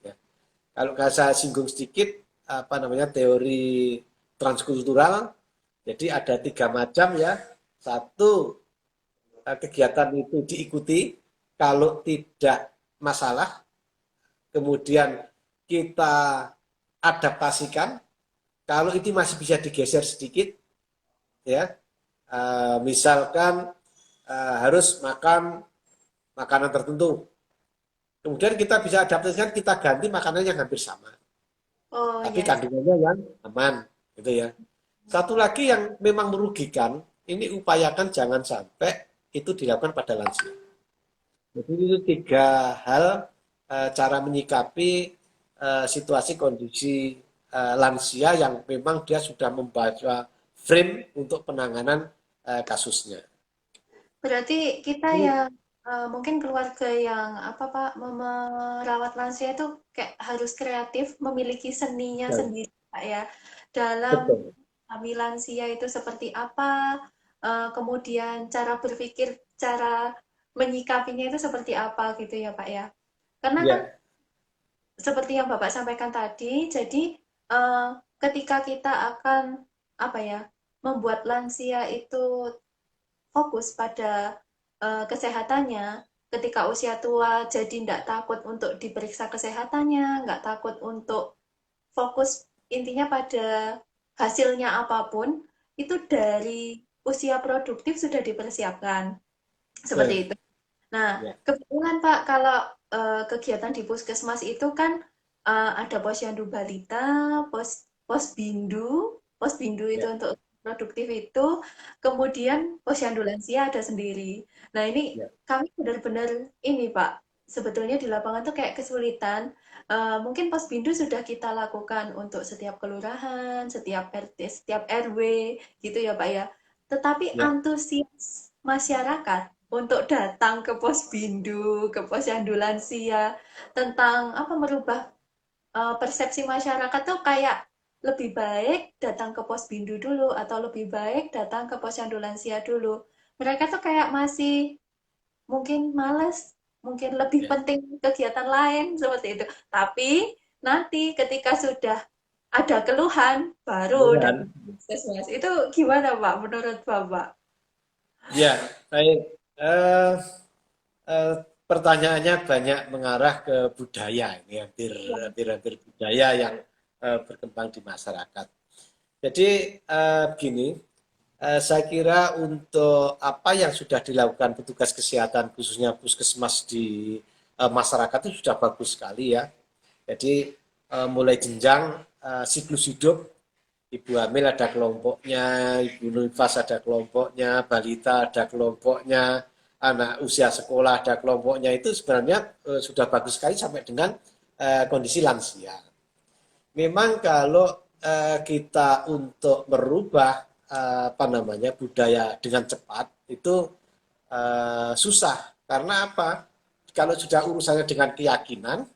Ya. Kalau saya singgung sedikit teori transkultural, jadi ada 3 macam ya. Satu kegiatan itu diikuti, kalau tidak masalah, kemudian kita adaptasikan, kalau itu masih bisa digeser sedikit, ya, misalkan harus makan makanan tertentu, kemudian kita bisa adaptasikan, kita ganti makanan yang hampir sama, Oh tapi ya. kandungannya yang aman, gitu ya. Satu lagi yang memang merugikan, ini upayakan jangan sampai itu dilakukan pada lansia. Jadi itu tiga hal cara menyikapi situasi kondisi lansia yang memang dia sudah membaca frame untuk penanganan kasusnya. Berarti kita Ini yang mungkin keluarga yang apa Pak merawat lansia itu kayak harus kreatif, memiliki seninya betul, sendiri Pak ya. Dalam betul. kami lansia itu seperti apa, kemudian cara berpikir, cara menyikapinya itu seperti apa gitu ya Pak ya. Karena kan Ya, seperti yang Bapak sampaikan tadi, jadi eh, ketika kita akan apa ya membuat lansia itu fokus pada kesehatannya, ketika usia tua jadi tidak takut untuk diperiksa kesehatannya, nggak takut untuk fokus intinya pada hasilnya apapun, itu dari usia produktif sudah dipersiapkan. Seperti betul. itu. Nah, Ya, kebetulan Pak, kalau kegiatan di puskesmas itu kan ada posyandu balita, posbindu itu ya, untuk produktif itu, kemudian posyandu lansia ada sendiri. Nah, ini ya, kami benar-benar ini Pak, sebetulnya di lapangan tuh kayak kesulitan. Mungkin posbindu sudah kita lakukan untuk setiap kelurahan, setiap RT, setiap RW, gitu ya Pak ya. Tetapi ya, antusias masyarakat untuk datang ke Posbindu, ke Posyandu Lansia, tentang apa merubah persepsi masyarakat tuh kayak lebih baik datang ke Posbindu dulu atau lebih baik datang ke Posyandu Lansia dulu. Mereka tuh kayak masih mungkin males, mungkin lebih ya. penting kegiatan lain seperti itu. Tapi nanti ketika sudah ada keluhan baru datang Kemudian, ke puskesmas. Itu gimana Pak menurut Bapak? ya, baik. Eh, eh, Pertanyaannya banyak mengarah ke budaya, ini hampir budaya yang berkembang di masyarakat. Jadi begini, saya kira untuk apa yang sudah dilakukan petugas kesehatan khususnya puskesmas di masyarakat itu sudah bagus sekali ya. Jadi mulai jenjang siklus hidup, ibu hamil ada kelompoknya, ibu nifas ada kelompoknya, balita ada kelompoknya, anak usia sekolah ada kelompoknya, itu sebenarnya sudah bagus sekali sampai dengan kondisi lansia. Memang kalau kita untuk merubah apa namanya budaya dengan cepat itu susah, karena apa? Kalau sudah urusannya dengan keyakinan,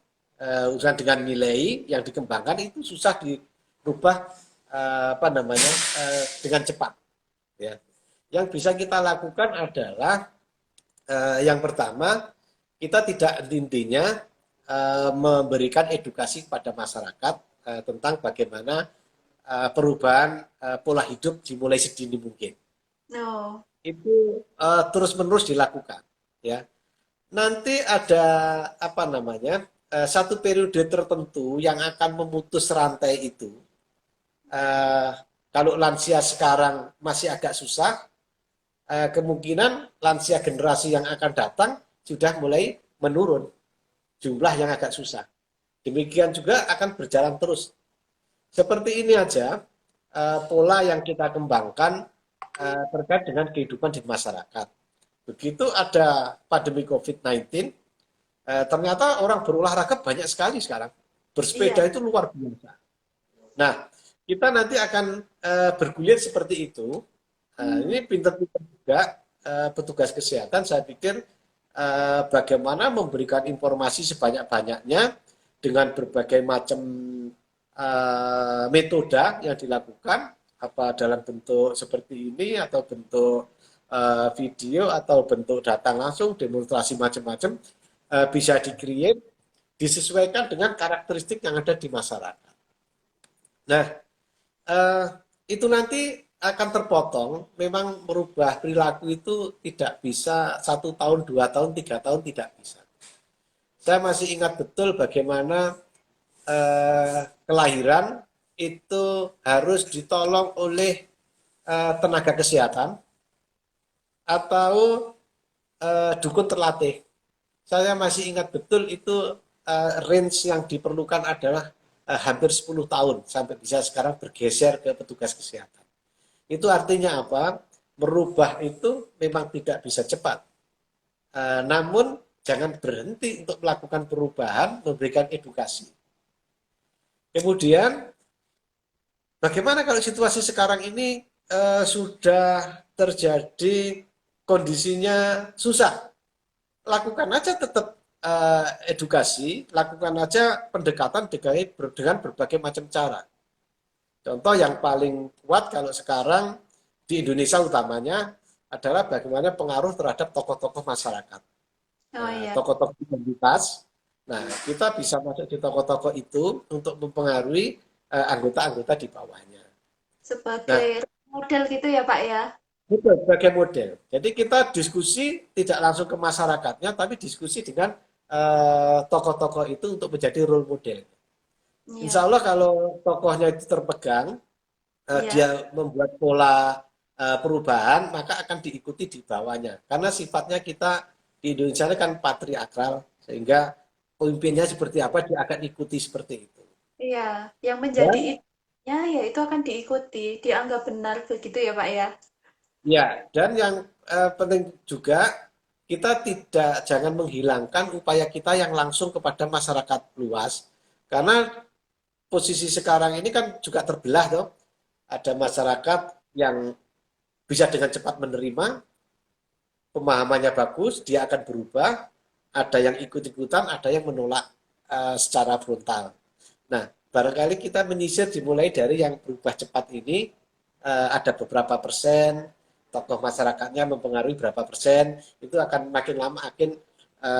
urusan dengan nilai yang dikembangkan itu susah dirubah apa namanya dengan cepat. Ya. Yang bisa kita lakukan adalah yang pertama, kita tidak intinya memberikan edukasi kepada masyarakat tentang bagaimana perubahan pola hidup dimulai sedini mungkin. No. Itu terus-menerus dilakukan, ya. Nanti ada apa namanya satu periode tertentu yang akan memutus rantai itu. Eh, Kalau lansia sekarang masih agak susah, kemungkinan lansia generasi yang akan datang sudah mulai menurun jumlah yang agak susah. Demikian juga akan berjalan terus. Seperti ini aja pola yang kita kembangkan terkait dengan kehidupan di masyarakat. Begitu ada pandemi COVID-19, ternyata orang berolahraga banyak sekali sekarang. Bersepeda Iya. itu luar biasa. Nah, kita nanti akan bergulir seperti itu. Hmm. Ini pinter-pinter juga petugas kesehatan, saya pikir bagaimana memberikan informasi sebanyak-banyaknya dengan berbagai macam metode yang dilakukan, apa dalam bentuk seperti ini atau bentuk video atau bentuk datang langsung, demonstrasi macam-macam bisa di-create disesuaikan dengan karakteristik yang ada di masyarakat. Nah, itu nanti akan terpotong. Memang merubah perilaku itu tidak bisa 1 tahun, 2 tahun, 3 tahun, tidak bisa. Saya masih ingat betul bagaimana kelahiran itu harus ditolong oleh tenaga kesehatan atau dukun terlatih. Saya masih ingat betul itu range yang diperlukan adalah hampir 10 tahun sampai bisa sekarang bergeser ke petugas kesehatan. Itu artinya apa? Merubah itu memang tidak bisa cepat. Namun jangan berhenti untuk melakukan perubahan, memberikan edukasi. Kemudian bagaimana kalau situasi sekarang ini sudah terjadi kondisinya susah? Lakukan aja tetap edukasi, lakukan aja pendekatan dengan berbagai macam cara. Contoh yang paling kuat kalau sekarang di Indonesia utamanya adalah bagaimana pengaruh terhadap tokoh-tokoh masyarakat, Oh iya. tokoh-tokoh identitas. Nah, kita bisa masuk di tokoh-tokoh itu untuk mempengaruhi anggota-anggota di bawahnya. Nah, Sebagai model gitu ya Pak ya. itu sebagai model. Jadi kita diskusi tidak langsung ke masyarakatnya, tapi diskusi dengan tokoh-tokoh itu untuk menjadi role model. Iya, Insya Allah kalau tokohnya itu terpegang, iya, dia membuat pola perubahan, maka akan diikuti di bawahnya. Karena sifatnya kita di Indonesia ini kan patriarkal, sehingga pemimpinnya seperti apa, dia akan ikuti seperti itu. iya. Yang menjadi Dan idenya ya itu akan diikuti, dianggap benar begitu ya Pak ya. ya, dan yang penting juga kita jangan menghilangkan upaya kita yang langsung kepada masyarakat luas, karena posisi sekarang ini kan juga terbelah toh. Ada masyarakat yang bisa dengan cepat menerima, pemahamannya bagus, dia akan berubah. Ada yang ikut-ikutan, ada yang menolak secara frontal. Nah, barangkali kita menyisir dimulai dari yang berubah cepat ini, ada beberapa persen, tokoh masyarakatnya mempengaruhi berapa persen, itu akan makin lama makin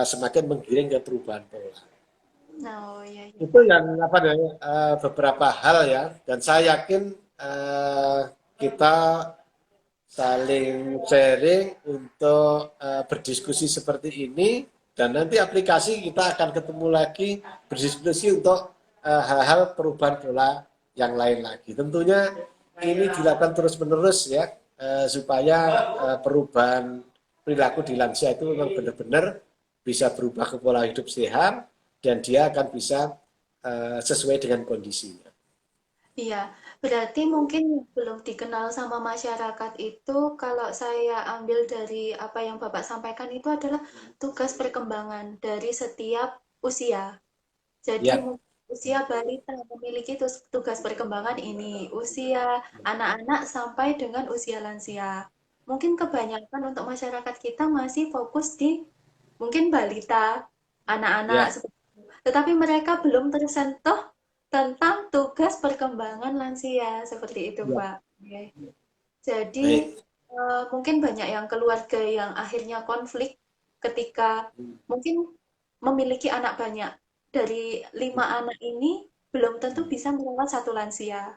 semakin menggiring ke perubahan pola. Nah, oh iya iya Itu Pak. yang apa namanya beberapa hal ya, dan saya yakin kita saling sharing untuk berdiskusi seperti ini, dan nanti aplikasi kita akan ketemu lagi berdiskusi untuk hal-hal perubahan pola yang lain lagi. Tentunya ini dilakukan terus-menerus ya, supaya perubahan perilaku di lansia itu memang benar-benar bisa berubah ke pola hidup sehat, dan dia akan bisa sesuai dengan kondisinya. Iya, berarti mungkin belum dikenal sama masyarakat itu kalau saya ambil dari apa yang Bapak sampaikan itu adalah tugas perkembangan dari setiap usia. Jadi Ya, usia balita memiliki tugas perkembangan ini, usia anak-anak sampai dengan usia lansia. Mungkin kebanyakan untuk masyarakat kita masih fokus di mungkin balita, anak-anak ya, seperti itu. Tetapi mereka belum tersentuh tentang tugas perkembangan lansia seperti itu, ya. Pak. Oke. Jadi Baik. mungkin banyak yang keluarga yang akhirnya konflik ketika mungkin memiliki anak banyak. Dari 5 anak ini belum tentu bisa merawat satu lansia.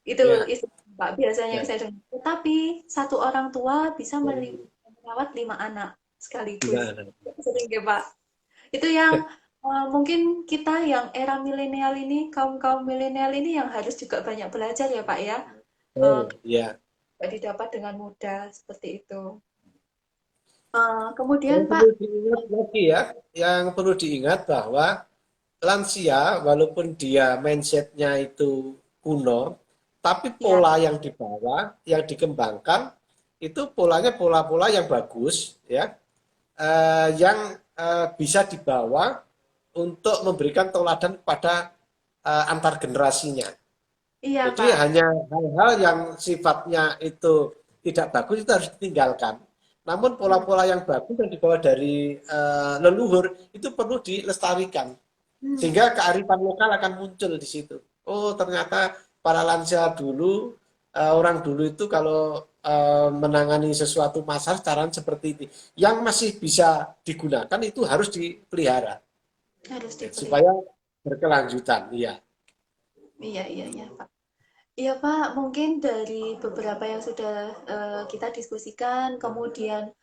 Ya, Itu Pak biasanya ya. yang saya dengar. Tetapi satu orang tua bisa Ya. merawat 5 anak sekaligus. Gimana? Sering ya Pak. Itu yang mungkin kita yang era milenial ini, kaum-kaum milenial ini yang harus juga banyak belajar ya Pak ya. Eh, Oh, ya. Tidak didapat dengan mudah seperti itu. Kemudian Yang Pak, perlu diingat lagi ya, yang perlu diingat bahwa lansia walaupun dia mindsetnya itu kuno, tapi ya, pola yang dibawa, yang dikembangkan itu polanya pola-pola yang bagus ya, yang bisa dibawa untuk memberikan teladan kepada antar generasinya. iya Jadi Pak, hanya hal-hal yang sifatnya itu tidak bagus itu harus ditinggalkan. Namun hmm, pola-pola yang bagus yang dibawa dari leluhur itu perlu dilestarikan. hmm, Sehingga kearifan lokal akan muncul di situ. Oh, ternyata para lansia dulu, orang dulu itu kalau menangani sesuatu masalah caranya seperti ini. Yang masih bisa digunakan itu harus dipelihara harus ya, dipelihara. supaya berkelanjutan. Iya. Iya, iya, iya Pak. Iya Pak, mungkin dari beberapa yang sudah kita diskusikan, kemudian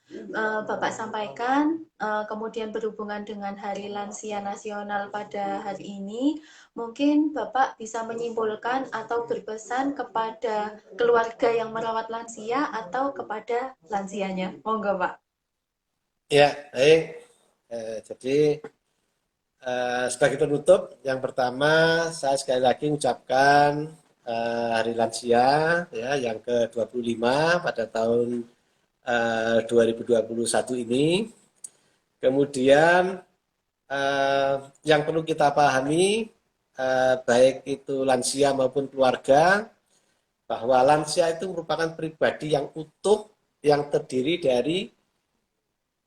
Bapak sampaikan, kemudian berhubungan dengan Hari Lansia Nasional pada hari ini, mungkin Bapak bisa menyimpulkan atau berpesan kepada keluarga yang merawat lansia atau kepada lansianya. Monggo Pak. Ya, baik. Jadi sebagai penutup, yang pertama saya sekali lagi ucapkan Hari Lansia ya yang ke-25 pada tahun 2021 ini. Kemudian yang perlu kita pahami baik itu lansia maupun keluarga bahwa lansia itu merupakan pribadi yang utuh yang terdiri dari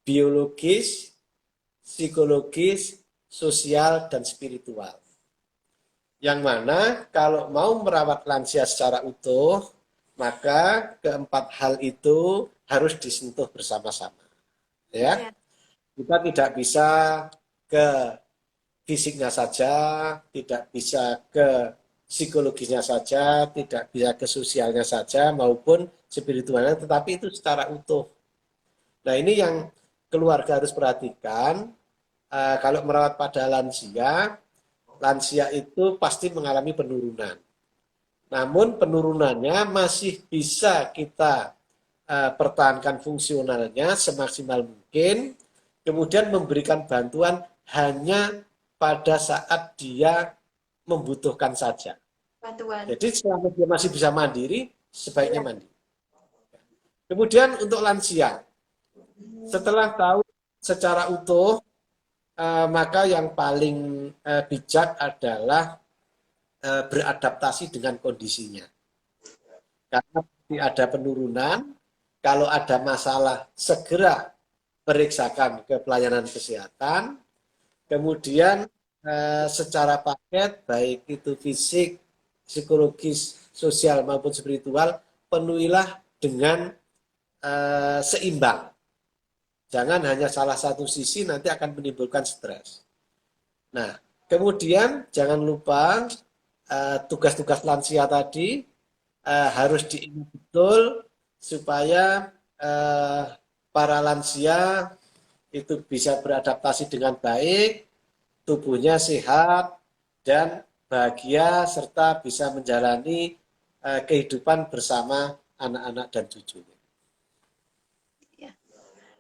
biologis, psikologis, sosial, dan spiritual. Yang mana kalau mau merawat lansia secara utuh, maka keempat hal itu harus disentuh bersama-sama. Ya, Ya, kita tidak bisa ke fisiknya saja, tidak bisa ke psikologisnya saja, tidak bisa ke sosialnya saja maupun spiritualnya, tetapi itu secara utuh. Nah, ini yang keluarga harus perhatikan. Kalau merawat pada lansia, lansia itu pasti mengalami penurunan. Namun penurunannya masih bisa kita pertahankan fungsionalnya semaksimal mungkin, kemudian memberikan bantuan hanya pada saat dia membutuhkan saja. bantuan. Jadi selama dia masih bisa mandiri, sebaiknya Iya. mandiri. Kemudian untuk lansia, setelah tahu secara utuh, maka yang paling bijak adalah beradaptasi dengan kondisinya. Karena ada penurunan, kalau ada masalah segera periksakan ke pelayanan kesehatan, kemudian secara paket baik itu fisik, psikologis, sosial maupun spiritual penuhilah dengan seimbang. Jangan hanya salah satu sisi nanti akan menimbulkan stres. Nah, kemudian jangan lupa tugas-tugas lansia tadi harus diingat betul supaya uh, para lansia itu bisa beradaptasi dengan baik, tubuhnya sehat dan bahagia serta bisa menjalani kehidupan bersama anak-anak dan cucunya. Ya.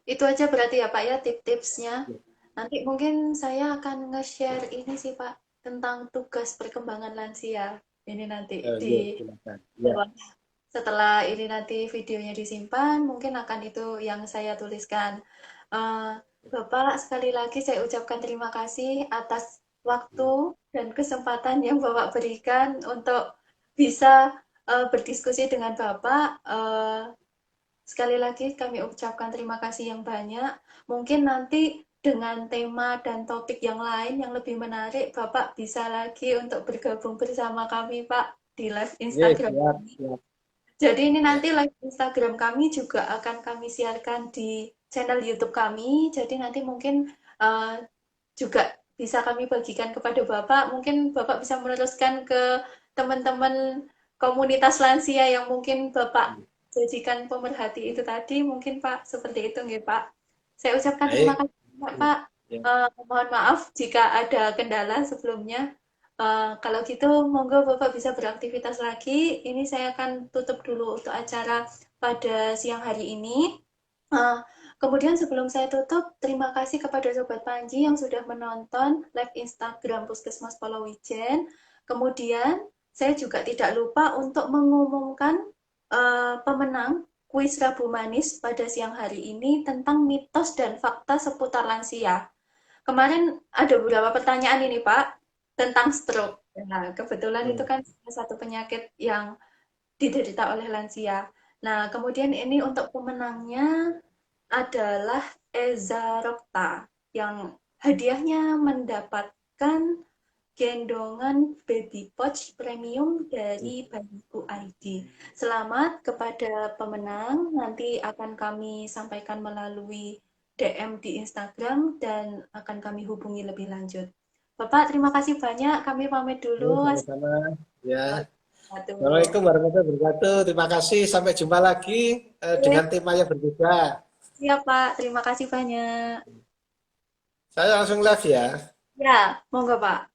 Itu aja berarti ya Pak ya tip-tipsnya. Nanti mungkin saya akan nge-share ini sih Pak tentang tugas perkembangan lansia. Ini nanti di Ya, silakan. Ya, setelah ini nanti videonya disimpan, mungkin akan itu yang saya tuliskan. Eh, Bapak, sekali lagi saya ucapkan terima kasih atas waktu dan kesempatan yang Bapak berikan untuk bisa berdiskusi dengan Bapak. Sekali lagi kami ucapkan terima kasih yang banyak. Mungkin nanti dengan tema dan topik yang lain yang lebih menarik, Bapak bisa lagi untuk bergabung bersama kami, Pak, di live ya, Instagram siap, kami. siap. Jadi ini Ya. nanti live Instagram kami juga akan kami siarkan di channel YouTube kami. Jadi nanti mungkin uh, juga bisa kami bagikan kepada Bapak. Mungkin Bapak bisa meneruskan ke teman-teman komunitas lansia yang mungkin Bapak jadikan pemerhati itu tadi. Mungkin Pak, seperti itu nggih Pak. Saya ucapkan terima Baik. kasih Pak. Ya. Mohon maaf jika ada kendala sebelumnya. Kalau gitu, monggo Bapak bisa beraktivitas lagi. Ini saya akan tutup dulu untuk acara pada siang hari ini. Uh, Kemudian sebelum saya tutup, terima kasih kepada Sobat Panji yang sudah menonton live Instagram Puskesmas Polowijen. Kemudian saya juga tidak lupa untuk mengumumkan pemenang kuis Rabu Manis pada siang hari ini tentang mitos dan fakta seputar lansia. Kemarin ada beberapa pertanyaan ini Pak tentang stroke. Nah, kebetulan itu Hmm. kan salah satu penyakit yang diderita oleh lansia. Nah, kemudian ini untuk pemenangnya adalah Eza Rokta yang hadiahnya mendapatkan gendongan baby pouch premium dari Bayiku ID. Selamat kepada pemenang, nanti akan kami sampaikan melalui DM di Instagram dan akan kami hubungi lebih lanjut. Bapak, terima kasih banyak. Kami pamit Ya, dulu. sama-sama. Ya. Wabarakatuh. Assalamualaikum warahmatullahi wabarakatuh. Terima kasih. Sampai jumpa lagi Oke, dengan tema yang berbeda. siap Pak. Terima kasih banyak. Saya langsung live ya. Ya, monggo Pak.